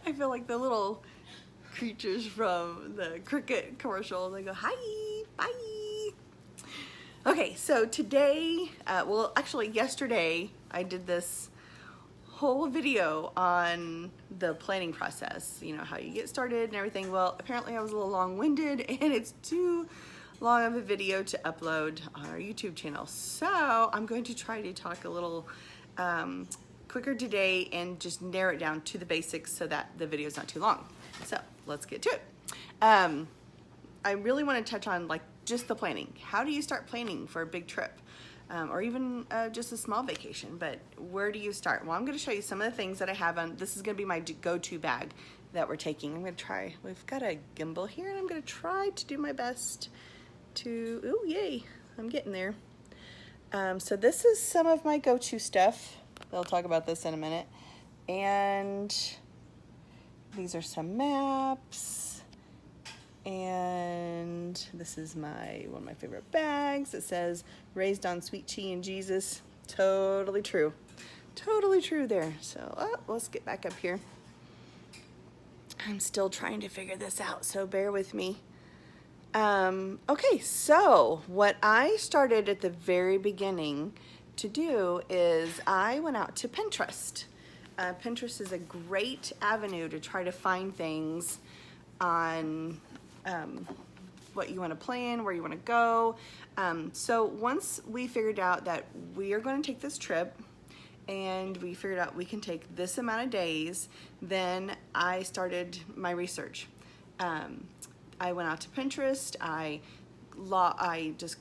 I feel like the little creatures from the cricket commercial. They go, hi, bye. Okay, so today, well, actually yesterday, I did this whole video on the planning process, you know, how you get started and everything. Well, apparently I was a little long-winded and it's too long of a video to upload on our YouTube channel. So I'm going to try to talk a little quicker today and just narrow it down to the basics so that the video is not too long. So let's get to it. I really want to touch on like just the planning. How do you start planning for a big trip? Or even just a small vacation, but where do you start? Well, I'm gonna show you some of the things that I have on, this is gonna be my go-to bag that we're taking. I'm gonna try, we've got a gimbal here and I'm gonna try to do my best to, ooh, yay, I'm getting there. So this is some of my go-to stuff. They'll talk about this in a minute. And these are some maps. And this is one of my favorite bags. It says, raised on sweet tea and Jesus. Totally true. Totally true there. So let's get back up here. I'm still trying to figure this out, so bear with me. Okay, so what I started at the very beginning to do is I went out to Pinterest. Pinterest is a great avenue to try to find things on what you want to plan, where you want to go. So once we figured out that we are going to take this trip and we figured out we can take this amount of days, then I started my research. I went out to Pinterest, I just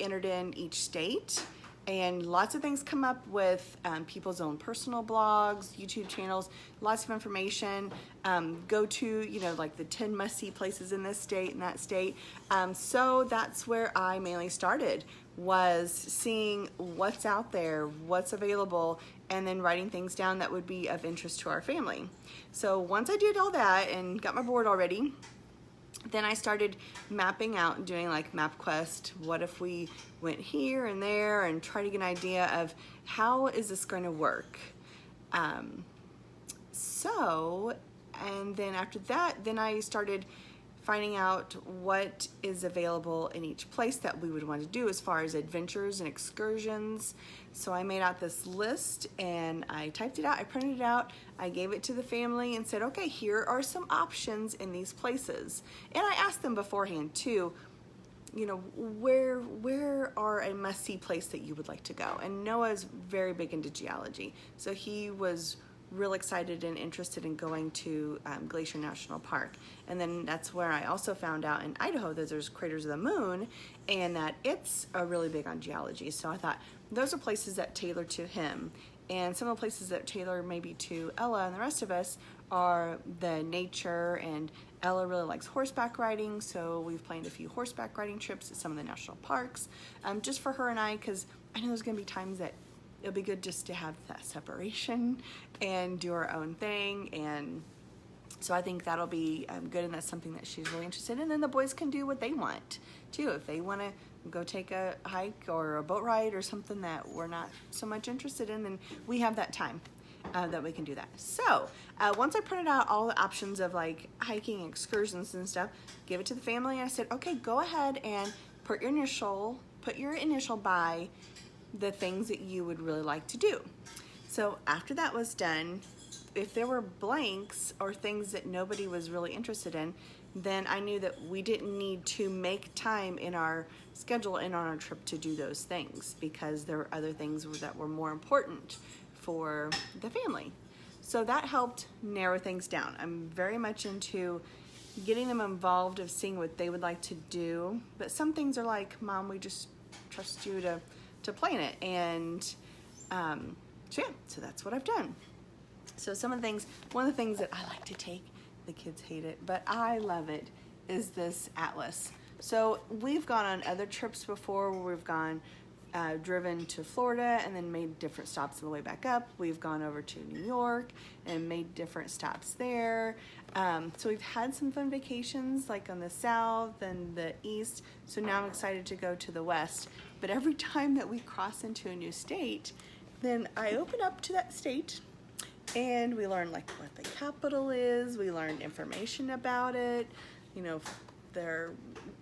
entered in each state, and lots of things come up with people's own personal blogs, YouTube channels, lots of information. Go to, you know, like the 10 must-see places in this state and that state. So that's where I mainly started, was seeing what's out there, what's available, and then writing things down that would be of interest to our family. So once I did all that and got my board all ready, then I started mapping out and doing like MapQuest. What if we went here and there, and try to get an idea of how is this going to work? And then after that, then I started finding out what is available in each place that we would want to do as far as adventures and excursions. So I made out this list and I typed it out, I printed it out, I gave it to the family and said, okay, here are some options in these places. And I asked them beforehand too, you know, where are a must-see place that you would like to go? And Noah's very big into geology, so he was real excited and interested in going to Glacier National Park. And then that's where I also found out in Idaho that there's Craters of the Moon and that it's really big on geology. So I thought those are places that tailor to him. And some of the places that tailor maybe to Ella and the rest of us are the nature, and Ella really likes horseback riding, so we've planned a few horseback riding trips at some of the national parks, just for her and I, because I know there's gonna be times that it'll be good just to have that separation and do our own thing. And so I think that'll be good, and that's something that she's really interested in. And then the boys can do what they want too. If they want to go take a hike or a boat ride or something that we're not so much interested in, then we have that time that we can do that. So once I printed out all the options of like hiking, excursions and stuff, give it to the family, and I said, okay, go ahead and put your initial by the things that you would really like to do. So after that was done, if there were blanks or things that nobody was really interested in, then I knew that we didn't need to make time in our schedule and on our trip to do those things, because there were other things that were more important for the family. So that helped narrow things down. I'm very much into getting them involved, of seeing what they would like to do, but some things are like, Mom, we just trust you to plan it. And so yeah, so that's what I've done. So some of the things, one of the things that I like to take, the kids hate it, but I love it, is this atlas. So we've gone on other trips before where we've gone driven to Florida and then made different stops on the way back up. We've gone over to New York and made different stops there. So we've had some fun vacations like on the south and the east. So now I'm excited to go to the west. But every time that we cross into a new state, then I open up to that state And we learned like what the capital is. We learned information about it, you know, their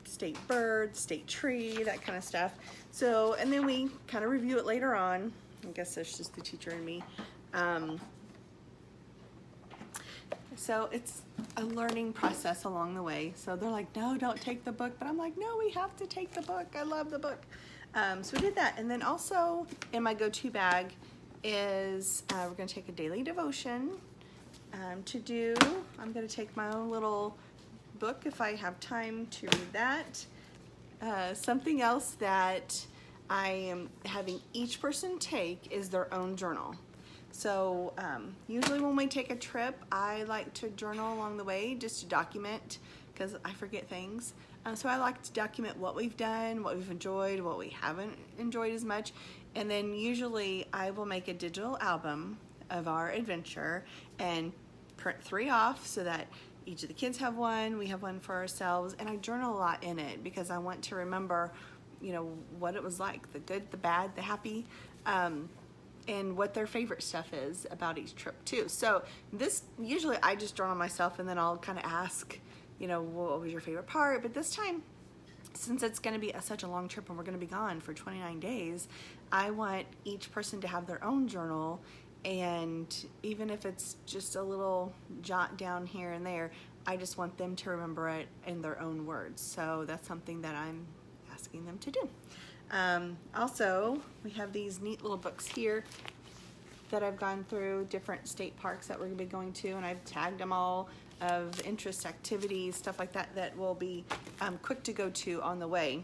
state bird, state tree, that kind of stuff. So, and then we kind of review it later on. I guess that's just the teacher and me. So it's a learning process along the way. So they're like, no, don't take the book. But I'm like, no, we have to take the book. I love the book. So we did that. And then also in my go-to bag is we're going to take a daily devotion to do. I'm going to take my own little book if I have time to read that. Something else that I am having each person take is their own journal. So usually when we take a trip, I like to journal along the way just to document, because I forget things. So I like to document what we've done, what we've enjoyed, what we haven't enjoyed as much. And then usually I will make a digital album of our adventure and print 3 off so that each of the kids have one, we have one for ourselves, and I journal a lot in it because I want to remember, you know, what it was like, the good, the bad, the happy, and what their favorite stuff is about each trip too. So this, usually I just journal myself and then I'll kind of ask, you know, what was your favorite part? But this time, since it's going to be such a long trip and we're going to be gone for 29 days, I want each person to have their own journal, and even if it's just a little jot down here and there, I just want them to remember it in their own words. So that's something that I'm asking them to do. Also, we have these neat little books here that I've gone through, different state parks that we're going to be going to, and I've tagged them all of interest, activities, stuff like that that will be quick to go to on the way.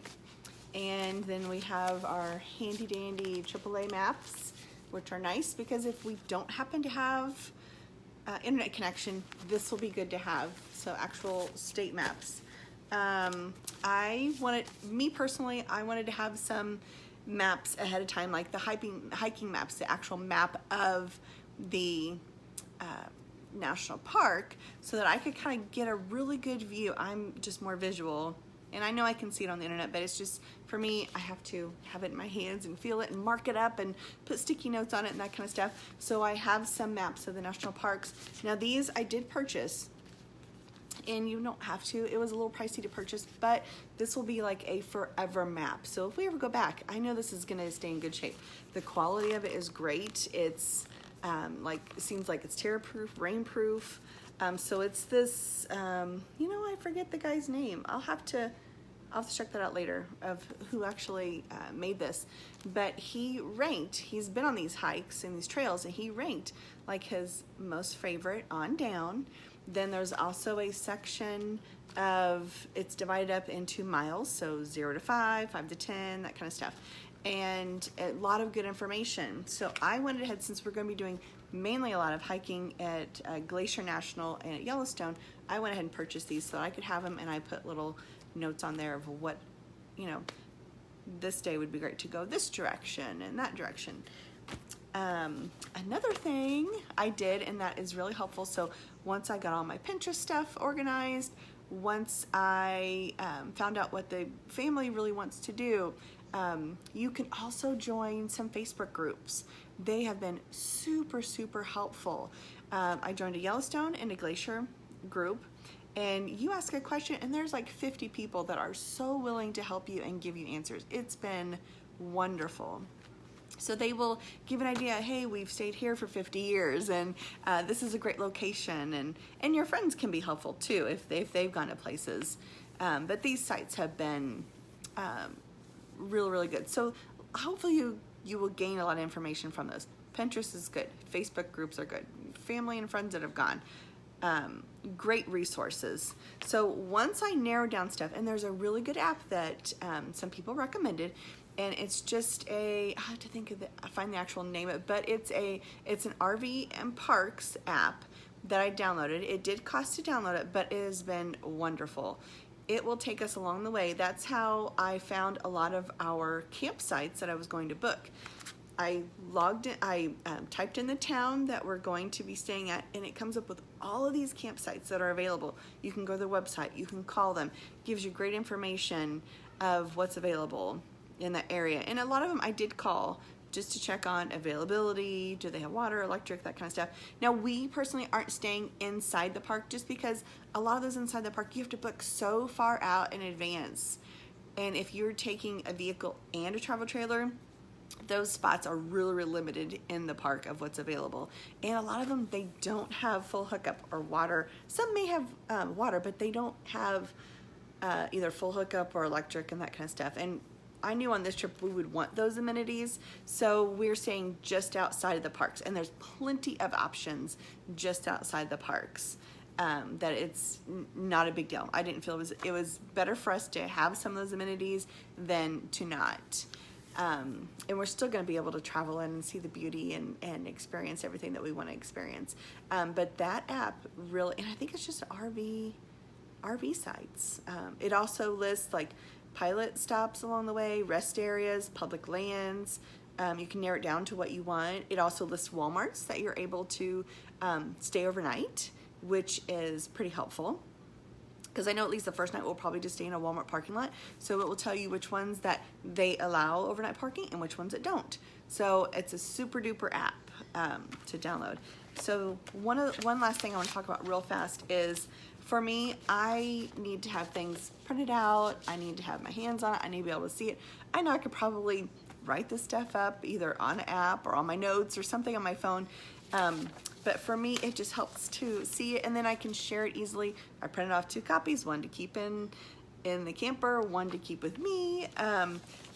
And then we have our handy dandy AAA maps, which are nice because if we don't happen to have internet connection, this will be good to have. So actual state maps. Me personally, I wanted to have some maps ahead of time, like the hiking maps, the actual map of the national park, so that I could kind of get a really good view. I'm just more visual, and I know I can see it on the internet, but it's just, for me, I have to have it in my hands and feel it and mark it up and put sticky notes on it and that kind of stuff. So I have some maps of the national parks. Now these I did purchase, and you don't have to. It was a little pricey to purchase, but this will be like a forever map. So if we ever go back, I know this is gonna stay in good shape. The quality of it is great. It's it seems like it's tear-proof, rain-proof. So it's this, you know, I forget the guy's name. I'll have to check that out later of who actually made this. But he ranked, he's been on these hikes and these trails, and he ranked like his most favorite on down. Then there's also a section of, it's divided up into miles, so 0 to 5, 5 to 10, that kind of stuff. And a lot of good information. So I went ahead, since we're going to be doing mainly a lot of hiking at Glacier National and at Yellowstone, I went ahead and purchased these so I could have them, and I put little notes on there of what, you know, this day would be great to go this direction and that direction. Another thing I did, and that is really helpful, so once I got all my Pinterest stuff organized, once I found out what the family really wants to do, you can also join some Facebook groups. They have been super, super helpful. I joined a Yellowstone and a Glacier group, and you ask a question and there's like 50 people that are so willing to help you and give you answers. It's been wonderful. So they will give an idea, hey, we've stayed here for 50 years and this is a great location, and your friends can be helpful too if they've gone to places. But these sites have been really, really good. So hopefully you will gain a lot of information from those. Pinterest is good. Facebook groups are good. Family and friends that have gone. Great resources. So once I narrowed down stuff, and there's a really good app that some people recommended, and it's just I have to think of find the actual name of it, but it's an RV and Parks app that I downloaded. It did cost to download it, but it has been wonderful. It will take us along the way. That's how I found a lot of our campsites that I was going to book. I logged in, I typed in the town that we're going to be staying at, and it comes up with all of these campsites that are available. You can go to their website, you can call them. It gives you great information of what's available in that area. And a lot of them I did call just to check on availability. Do they have water, electric, that kind of stuff. Now, we personally aren't staying inside the park just because a lot of those inside the park, you have to book so far out in advance. And if you're taking a vehicle and a travel trailer, those spots are really, really limited in the park of what's available. And a lot of them, they don't have full hookup or water. Some may have water, but they don't have either full hookup or electric and that kind of stuff. And I knew on this trip we would want those amenities, so we're staying just outside of the parks, and there's plenty of options just outside the parks. That it's not a big deal. I didn't feel it was better for us to have some of those amenities than to not. And we're still going to be able to travel in and see the beauty and experience everything that we want to experience. But that app really, and I think it's just RV sites. It also lists like pilot stops along the way, rest areas, public lands. You can narrow it down to what you want. It also lists Walmarts that you're able to stay overnight, which is pretty helpful. Because I know at least the first night we'll probably just stay in a Walmart parking lot. So it will tell you which ones that they allow overnight parking and which ones that don't. So it's a super duper app to download. So one last thing I want to talk about real fast is, for me, I need to have things printed out. I need to have my hands on it. I need to be able to see it. I know I could probably write this stuff up either on an app or on my notes or something on my phone. But for me, it just helps to see it, and then I can share it easily. I printed off 2 copies, one to keep in the camper, one to keep with me.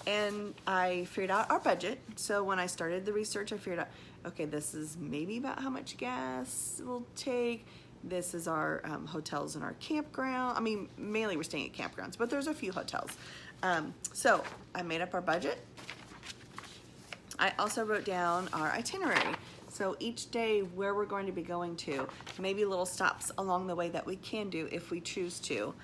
And I figured out our budget. So when I started the research, I figured out, okay, this is maybe about how much gas it will take. This is our hotels and our campground. I mean, mainly we're staying at campgrounds, but there's a few hotels. So I made up our budget. I also wrote down our itinerary. So each day where we're going to be going to, maybe little stops along the way that we can do if we choose to.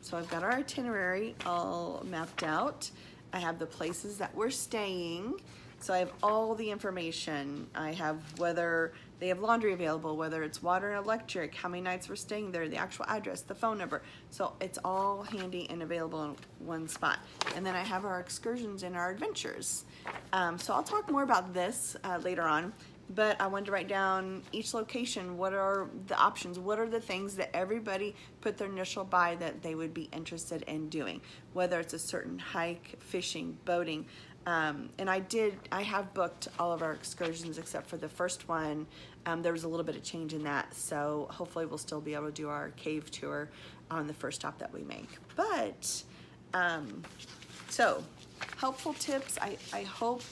So I've got our itinerary all mapped out. I have the places that we're staying. So I have all the information. I have whether they have laundry available, whether it's water and electric, how many nights we're staying there, the actual address, the phone number. So it's all handy and available in one spot. And then I have our excursions and our adventures. So I'll talk more about this later on, but I wanted to write down each location. What are the options? What are the things that everybody put their initial buy that they would be interested in doing? Whether it's a certain hike, fishing, boating. And I have booked all of our excursions except for the first one. There was a little bit of change in that, so hopefully we'll still be able to do our cave tour on the first stop that we make. But, so helpful tips. I hope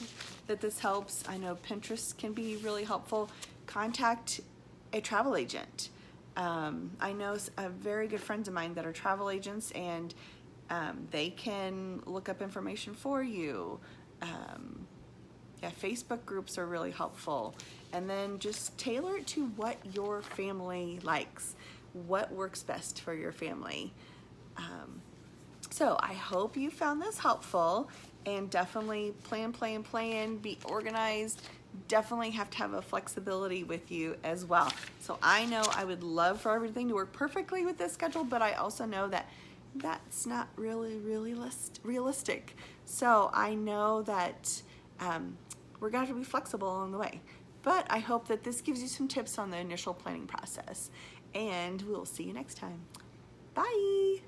that this helps. I know Pinterest can be really helpful. Contact a travel agent. I know very good friends of mine that are travel agents, and they can look up information for you. Yeah, Facebook groups are really helpful. And then just tailor it to what your family likes, what works best for your family. So I hope you found this helpful, and definitely plan, be organized. Definitely have to have a flexibility with you as well. So I know I would love for everything to work perfectly with this schedule, but I also know that that's not really realistic. So I know that we're going to have to be flexible along the way. But I hope that this gives you some tips on the initial planning process. And we'll see you next time. Bye!